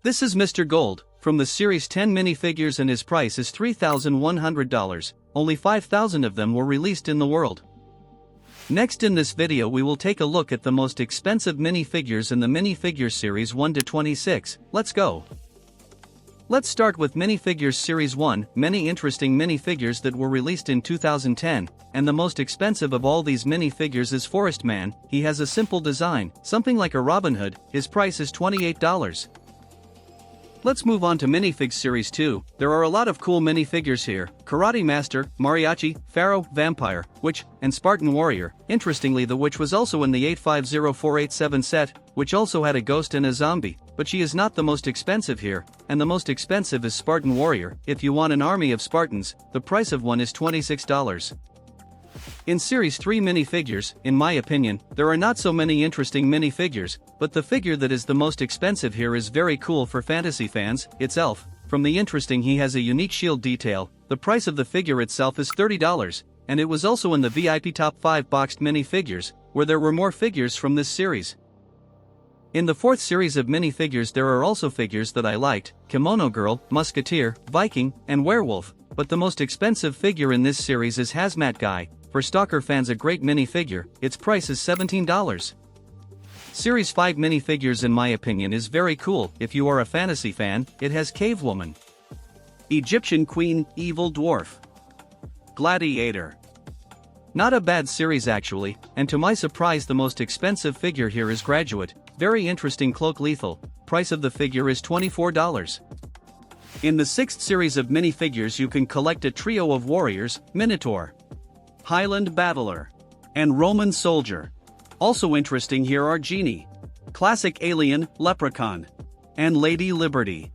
This is Mr. Gold, from the Series 10 minifigures, and his price is $3,100, only 5,000 of them were released in the world. Next in this video we will take a look at the most expensive minifigures in the minifigure series 1 to 26, let's go. Let's start with minifigures series 1, many interesting minifigures that were released in 2010, and the most expensive of all these minifigures is Forest Man. He has a simple design, something like a Robin Hood, his price is $28. Let's move on to Minifig Series 2, there are a lot of cool minifigures here, Karate Master, Mariachi, Pharaoh, Vampire, Witch, and Spartan Warrior. Interestingly, the Witch was also in the 850487 set, which also had a ghost and a zombie, but she is not the most expensive here, and the most expensive is Spartan Warrior. If you want an army of Spartans, the price of one is $26. In Series 3 minifigures, in my opinion, there are not so many interesting minifigures, but the figure that is the most expensive here is very cool for fantasy fans, it's Elf. From the interesting, he has a unique shield detail. The price of the figure itself is $30, and it was also in the VIP Top 5 boxed minifigures, where there were more figures from this series. In the fourth series of minifigures there are also figures that I liked, Kimono Girl, Musketeer, Viking, and Werewolf, but the most expensive figure in this series is Hazmat Guy. For Stalker fans, a great minifigure, its price is $17. Series 5 minifigures in my opinion is very cool. If you are a fantasy fan, it has Cave Woman, Egyptian Queen, Evil Dwarf, Gladiator. Not a bad series actually, and to my surprise the most expensive figure here is Graduate, very interesting cloak, lethal, price of the figure is $24. In the sixth series of minifigures you can collect a trio of warriors, Minotaur, Highland Battler, and Roman Soldier. Also interesting here are Genie, Classic Alien, Leprechaun, and Lady Liberty.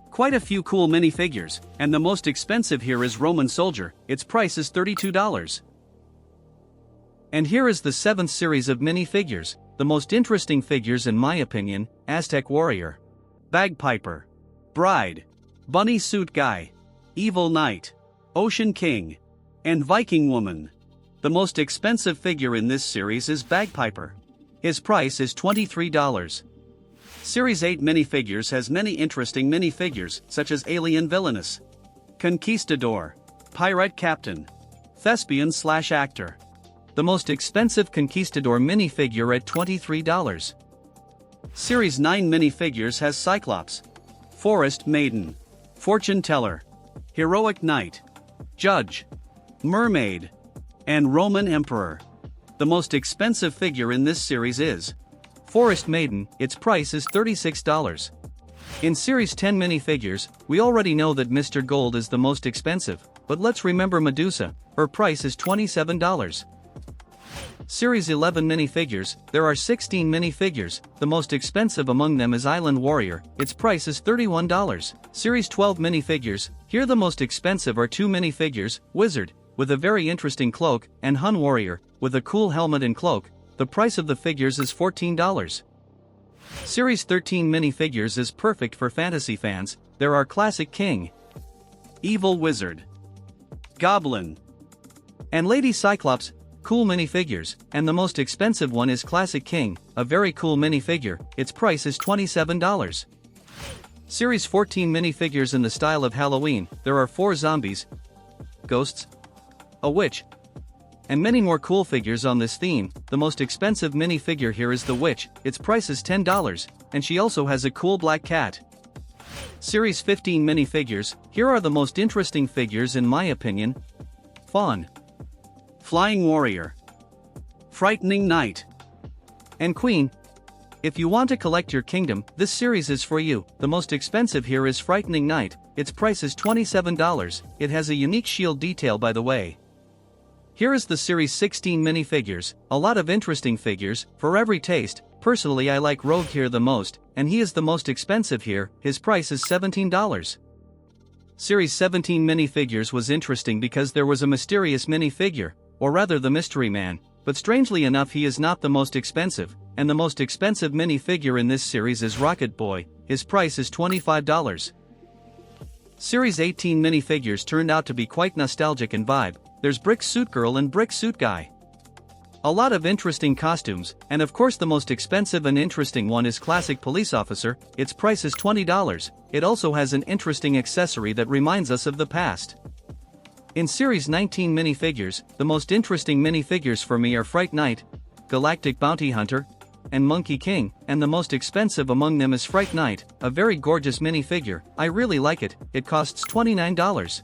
Quite a few cool minifigures, and the most expensive here is Roman Soldier, its price is $32. And here is the seventh series of minifigures, the most interesting figures in my opinion, Aztec Warrior, Bagpiper, Bride, Bunny Suit Guy, Evil Knight, Ocean King, and Viking Woman. The most expensive figure in this series is Bagpiper. His price is $23. Series 8 minifigures has many interesting minifigures such as Alien Villainous, Conquistador, Pirate Captain, Thespian/Actor. The most expensive Conquistador minifigure at $23. Series 9 minifigures has Cyclops, Forest Maiden, Fortune Teller, Heroic Knight, Judge, Mermaid, and Roman Emperor. The most expensive figure in this series is Forest Maiden, its price is $36. In Series 10 minifigures, we already know that Mr. Gold is the most expensive, but let's remember Medusa, her price is $27. Series 11 minifigures, there are 16 minifigures, the most expensive among them is Island Warrior, its price is $31. Series 12 minifigures, here the most expensive are two minifigures, Wizard, with a very interesting cloak, and Hun Warrior, with a cool helmet and cloak. The price of the figures is $14. Series 13 minifigures is perfect for fantasy fans. There are Classic King, Evil Wizard, Goblin, and Lady Cyclops, cool minifigures, and the most expensive one is Classic King, a very cool minifigure, its price is $27. Series 14 minifigures in the style of Halloween, there are 4 zombies, ghosts, a witch, and many more cool figures on this theme. The most expensive minifigure here is the Witch, its price is $10, and she also has a cool black cat. Series 15 minifigures, here are the most interesting figures in my opinion. Fawn, Flying Warrior, Frightening Knight, and Queen. If you want to collect your kingdom, this series is for you. The most expensive here is Frightening Knight, its price is $27, it has a unique shield detail by the way. Here is the Series 16 minifigures, a lot of interesting figures, for every taste. Personally I like Rogue here the most, and he is the most expensive here, his price is $17. Series 17 minifigures was interesting because there was a mysterious minifigure, or rather the Mystery Man, but strangely enough he is not the most expensive, and the most expensive minifigure in this series is Rocket Boy, his price is $25. Series 18 minifigures turned out to be quite nostalgic in vibe. There's Brick Suit Girl and Brick Suit Guy. A lot of interesting costumes, and of course the most expensive and interesting one is Classic Police Officer. Its price is $20. It also has an interesting accessory that reminds us of the past. In Series 19 minifigures, the most interesting minifigures for me are Fright Night, Galactic Bounty Hunter, and Monkey King, and the most expensive among them is Fright Night, a very gorgeous minifigure. I really like it. It costs $29.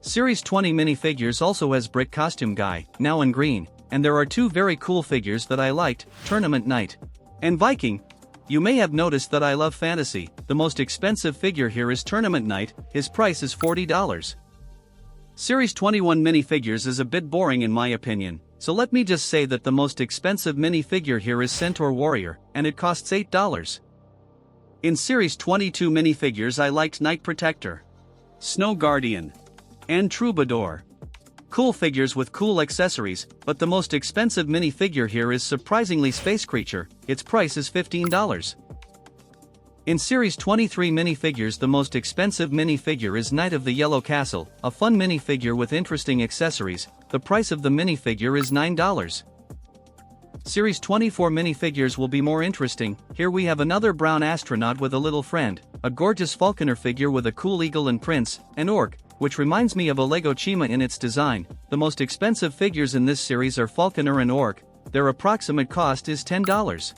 Series 20 minifigures also has Brick Costume Guy, now in green, and there are two very cool figures that I liked, Tournament Knight and Viking. You may have noticed that I love fantasy. The most expensive figure here is Tournament Knight. His price is $40. Series 21 minifigures is a bit boring in my opinion, so let me just say that the most expensive minifigure here is Centaur Warrior, and it costs $8. In Series 22 minifigures I liked Night Protector, Snow Guardian, and Troubadour. Cool figures with cool accessories, but the most expensive minifigure here is surprisingly Space Creature. Its price is $15. In Series 23 minifigures the most expensive minifigure is Knight of the Yellow Castle, a fun minifigure with interesting accessories. The price of the minifigure is $9. Series 24 minifigures will be more interesting. Here we have another brown astronaut with a little friend, a gorgeous falconer figure with a cool eagle and prince, an orc, which reminds me of a Lego Chima in its design. The most expensive figures in this series are falconer and orc. Their approximate cost is $10.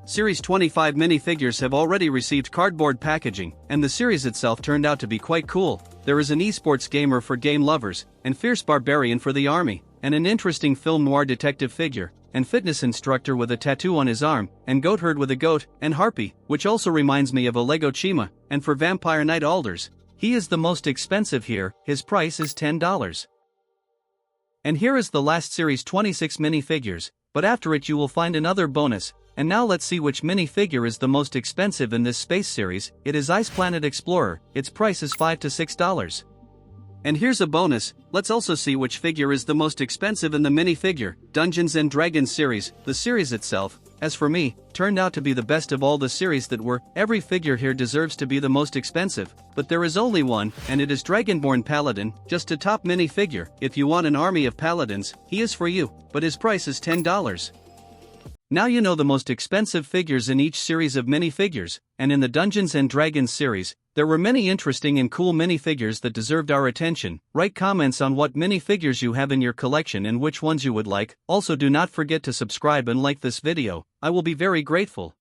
Series 25 minifigures have already received cardboard packaging, and the series itself turned out to be quite cool. There is an esports gamer for game lovers, and fierce barbarian for the army, and an interesting film noir detective figure, and fitness instructor with a tattoo on his arm, and goat herd with a goat, and harpy, which also reminds me of a Lego Chima, and for Vampire Knight Alders. He is the most expensive here. His price is $10. And here is the last Series 26 minifigures, but after it you will find another bonus. And now let's see which minifigure is the most expensive in this space series. It is Ice Planet Explorer. Its price is $5 to $6. And here's a bonus, let's also see which figure is the most expensive in the minifigure Dungeons and Dragons series. The series itself, as for me, turned out to be the best of all the series that were. Every figure here deserves to be the most expensive, but there is only one, and it is Dragonborn Paladin, just a top minifigure. If you want an army of paladins, he is for you, but his price is $10. Now you know the most expensive figures in each series of minifigures, and in the Dungeons and Dragons series, there were many interesting and cool minifigures that deserved our attention. Write comments on what minifigures you have in your collection and which ones you would like. Also do not forget to subscribe and like this video. I will be very grateful.